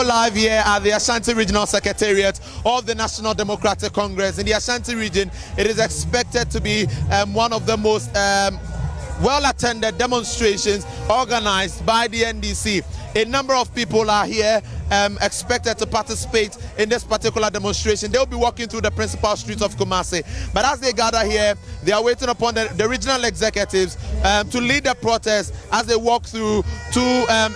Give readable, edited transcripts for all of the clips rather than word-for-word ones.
Live here at the Ashanti Regional Secretariat of the National Democratic Congress. In the Ashanti region, it is expected to be one of the most well-attended demonstrations organized by the NDC. A number of people are here expected to participate in this particular demonstration. They'll be walking through the principal streets of Kumasi. But as they gather here, they are waiting upon the regional executives to lead the protest as they walk through to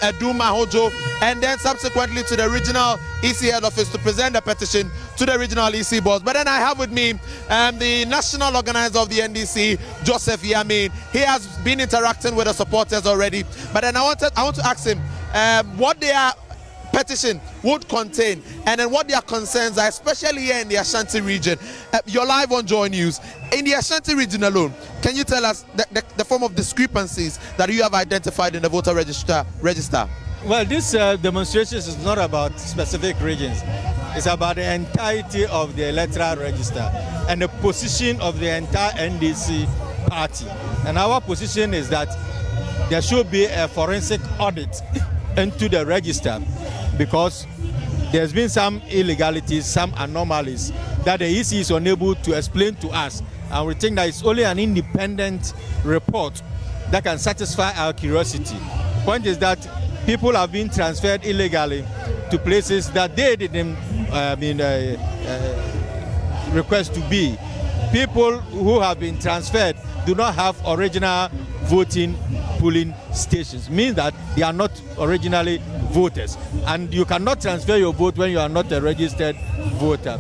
Eduma Hojo and then subsequently to the regional EC head office to present the petition to the regional EC boss. But then I have with me the national organizer of the NDC, Joseph Yamin. He has been interacting with the supporters already. But then I want to ask him what their petition would contain and then what their concerns are, especially here in the Ashanti region. You're live on Joy News. In the Ashanti region alone, can you tell us the form of discrepancies that you have identified in the voter register? Well, this demonstration is not about specific regions. It's about the entirety of the electoral register and the position of the entire NDC party. And our position is that there should be a forensic audit into the register because there's been some illegalities, some anomalies that the EC is unable to explain to us. And we think that it's only an independent report that can satisfy our curiosity. Point is that people have been transferred illegally to places that they didn't request to be. People who have been transferred do not have original voting polling stations, means that they are not originally voters. And you cannot transfer your vote when you are not a registered voter.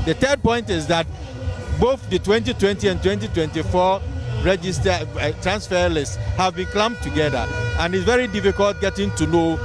The third point is that both the 2020 and 2024 register transfer lists have been clumped together, and it's very difficult getting to know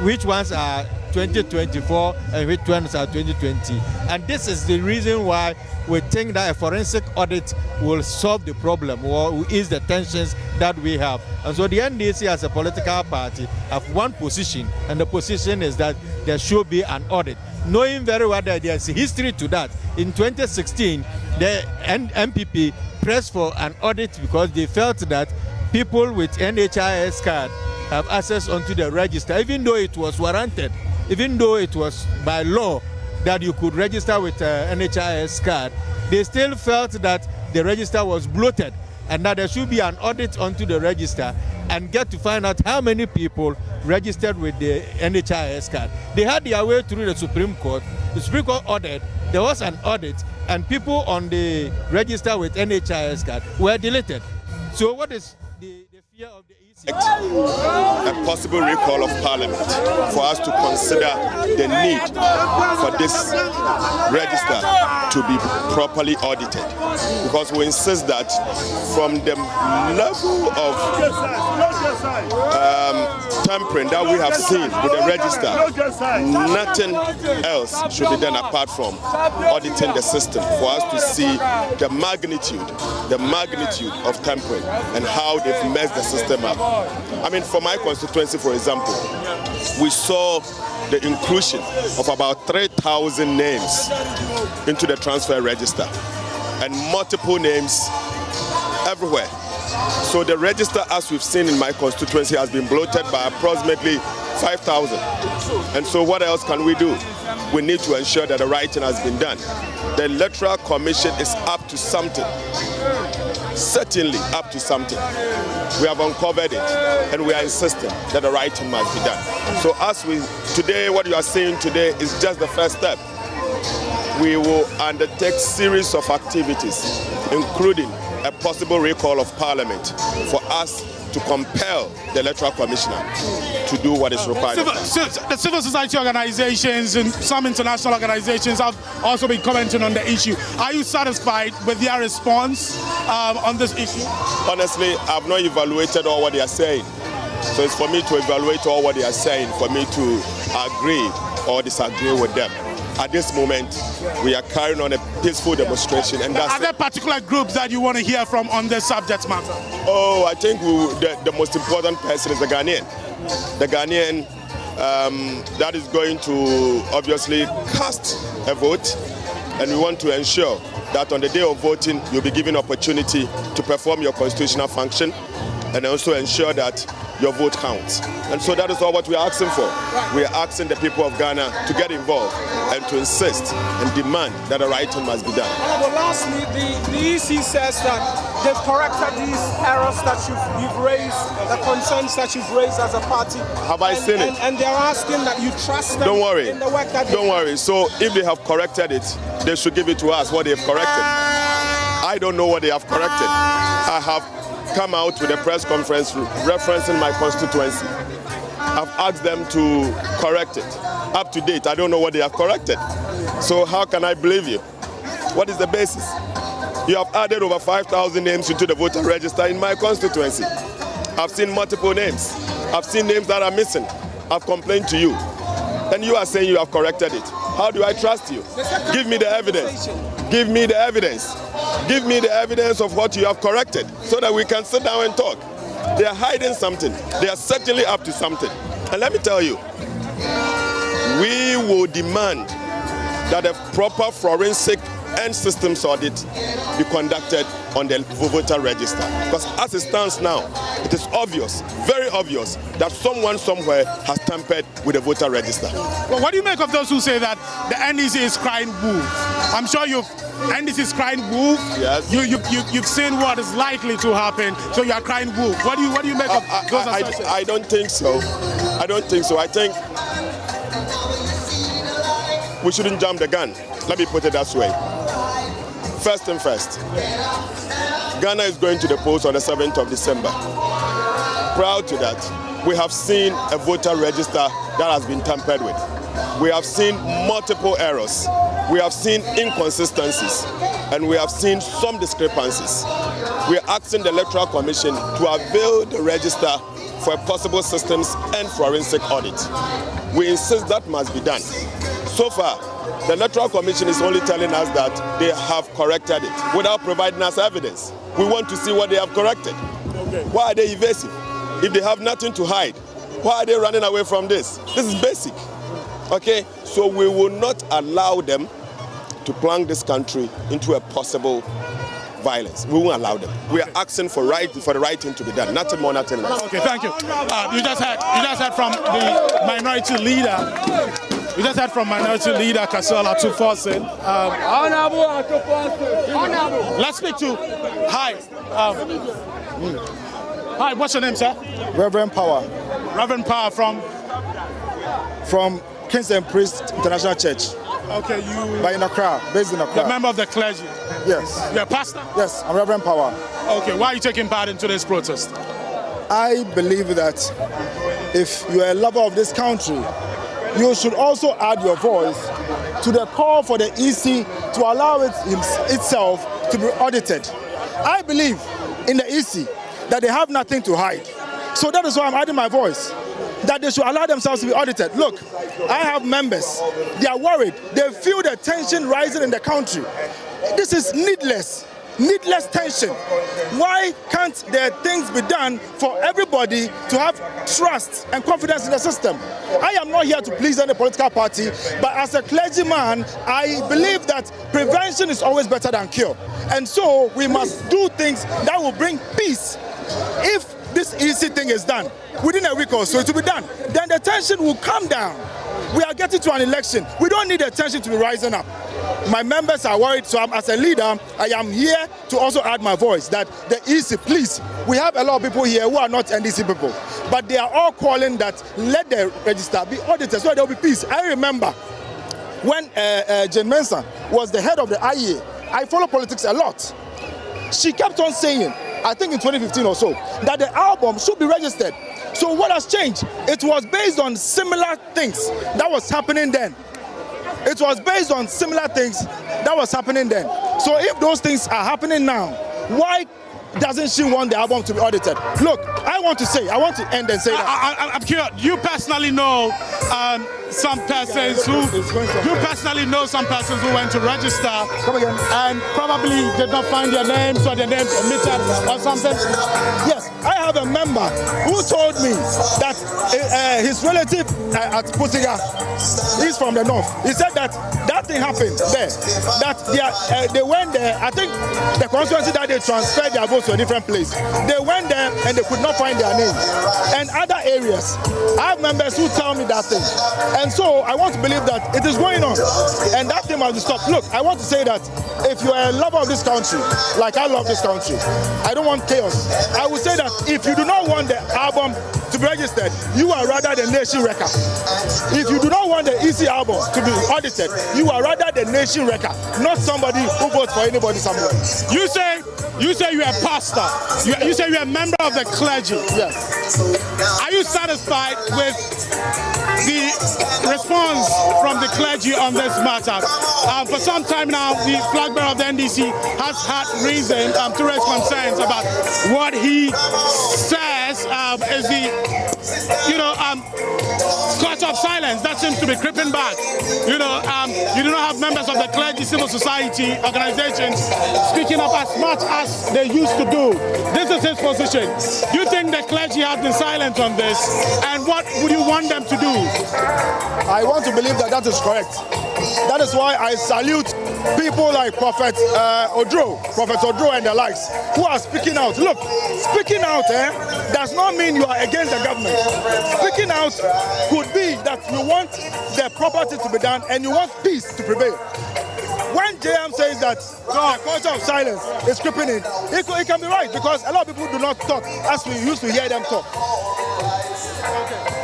which ones are 2024 and which ones are 2020. And this is the reason why we think that a forensic audit will solve the problem or ease the tensions that we have. And so the NDC as a political party have one position, and the position is that there should be an audit, knowing very well that there's a history to that. In 2016, the MPP pressed for an audit because they felt that people with NHIS card have access onto the register, even though it was warranted, even though it was by law that you could register with NHIS card. They still felt that the register was bloated and that there should be an audit onto the register and get to find out how many people registered with the NHIS card. They had their way through the Supreme Court. The Supreme Court ordered, there was an audit, and people on the register with NHIS card were deleted. So what is the fear of the EC? A possible recall of Parliament for us to consider the need for this register to be properly audited, because we insist that from the level of tampering that we have seen with the register, nothing else should be done apart from auditing the system for us to see the magnitude of tampering and how they've messed the system up. I mean, for my constituency, for example, we saw the inclusion of about 3,000 names into the transfer register and multiple names everywhere. So the register, as we've seen in my constituency, has been bloated by approximately 5,000. And so what else can we do? We need to ensure that the right thing has been done. The Electoral Commission is up to something. Certainly up to something. We have uncovered it, and we are insisting that the right thing must be done. So today, what you are seeing today is just the first step. We will undertake series of activities, including a possible recall of Parliament, for us to compel the Electoral Commissioner to do what is required. The civil society organizations and some international organizations have also been commenting on the issue. Are you satisfied with their response on this issue? Honestly, I've not evaluated all what they are saying. So it's for me to evaluate all what they are saying, for me to agree or disagree with them. At this moment, we are carrying on a peaceful demonstration, and that's. Are there particular groups that you want to hear from on this subject matter? Oh, I think the most important person is the Ghanaian. The Ghanaian that is going to obviously cast a vote, and we want to ensure that on the day of voting, you'll be given opportunity to perform your constitutional function, and also ensure that your vote counts. And so that is all what we are asking for. We are asking the people of Ghana to get involved and to insist and demand that the right thing must be done. But lastly, the EC says that they've corrected these errors that you've raised, the concerns that you've raised as a party. Have I seen it? And they're asking that you trust them Don't worry. in the work that Don't worry. So if they have corrected it, they should give it to us what they've corrected. I don't know what they have corrected. I have come out with a press conference referencing my constituency. I've asked them to correct it. Up to date, I don't know what they have corrected. So how can I believe you? What is the basis? You have added over 5,000 names into the voter register in my constituency. I've seen multiple names. I've seen names that are missing. I've complained to you. And you are saying you have corrected it. How do I trust you? Give me the evidence. Give me the evidence. Give me the evidence of what you have corrected so that we can sit down and talk. They are hiding something. They are certainly up to something. And let me tell you, we will demand that a proper forensic and systems audit be conducted on the voter register. Because as it stands now, it is obvious, very obvious, that someone somewhere has tampered with the voter register. Well, what do you make of those who say that the NDC is crying wolf? I'm sure NDC is crying wolf. Yes. You've seen what is likely to happen, so you are crying wolf. What do you make of those assertions? I don't think so. I don't think so. I think we shouldn't jump the gun. Let me put it that way. First and first, Ghana is going to the polls on the 7th of December. Prior to that, we have seen a voter register that has been tampered with. We have seen multiple errors. We have seen inconsistencies. And we have seen some discrepancies. We are asking the Electoral Commission to avail the register for a possible systems and forensic audit. We insist that must be done. So far, the Electoral Commission is only telling us that they have corrected it without providing us evidence. We want to see what they have corrected. Okay. Why are they evasive? If they have nothing to hide, why are they running away from this? This is basic. Okay? So we will not allow them to plunge this country into a possible violence. We won't allow them. We are asking for the right thing to be done. Nothing more, nothing less. Okay, thank you. You just heard from the minority leader. We just heard from Minority Leader Ato Forson. Honorable Ato Forson. Let's speak to. Hi. Hi. What's your name, sir? Reverend Power. Reverend Power from Kings and Priests International Church. Okay, you. By in Accra, based in Accra. You're a member of the clergy. Yes. You're a pastor. Yes, I'm Reverend Power. Okay, why are you taking part in today's protest? I believe that if you're a lover of this country, you should also add your voice to the call for the EC to allow itself to be audited. I believe in the EC that they have nothing to hide. So that is why I'm adding my voice, that they should allow themselves to be audited. Look, I have members. They are worried. They feel the tension rising in the country. This is needless tension. Why can't there things be done for everybody to have trust and confidence in the system? I am not here to please any political party, but as a clergyman, I believe that prevention is always better than cure. And so we must do things that will bring peace. If this EC thing is done, within a week or so it will be done, then the tension will come down. We are getting to an election. We don't need the tension to be rising up. My members are worried, so as a leader, I am here to also add my voice that the EC, please, we have a lot of people here who are not NDC people, but they are all calling that let the register be audited so there will be peace. I remember when Jane Mensah was the head of the IEA, I follow politics a lot. She kept on saying, I think in 2015 or so, that the album should be registered. So what has changed? It was based on similar things that was happening then. It was based on similar things that was happening then. So if those things are happening now, why doesn't she want the album to be audited? Look, I want to end and say that. I'm curious, you personally know some persons who you personally know some persons who went to register and probably did not find their names or their names omitted or something? Yes, I have a member who told me that his relative at Pusiga, he's from the north. He said that thing happened there. That they went there. I think the constituency that they transferred their votes to a different place. They went there and they could not find their name. And other areas, I have members who tell me that thing. And so I want to believe that it is going on. And that thing must be stopped. Look, I want to say that if you are a lover of this country, like I love this country, I don't want chaos. I would say that if you do not want the album to be registered, you are rather the nation wrecker. If you do not want the EC album to be audited, you are rather the nation wrecker, not somebody who votes for anybody somewhere. You say you're a pastor. You say you're a member of the clergy. Yes. Are you satisfied with the response from the clergy on this matter? For some time now, the flag bearer of the NDC has had reason to raise concerns about what he says is the, culture of silence that seems to be creeping back. You do not have members of the clergy, civil society organizations speaking up as much as they used to do. This is his position. You think the clergy have been silent on this, and what would you want them to do? I want to believe that that is correct. That is why I salute people like Prophet Odro and the likes, who are speaking out. Look, speaking out does not mean you are against the government. Speaking out could be that you want the property to be done and you want peace to prevail. When JM says that the culture of silence is creeping in, it can be right, because a lot of people do not talk as we used to hear them talk. Okay.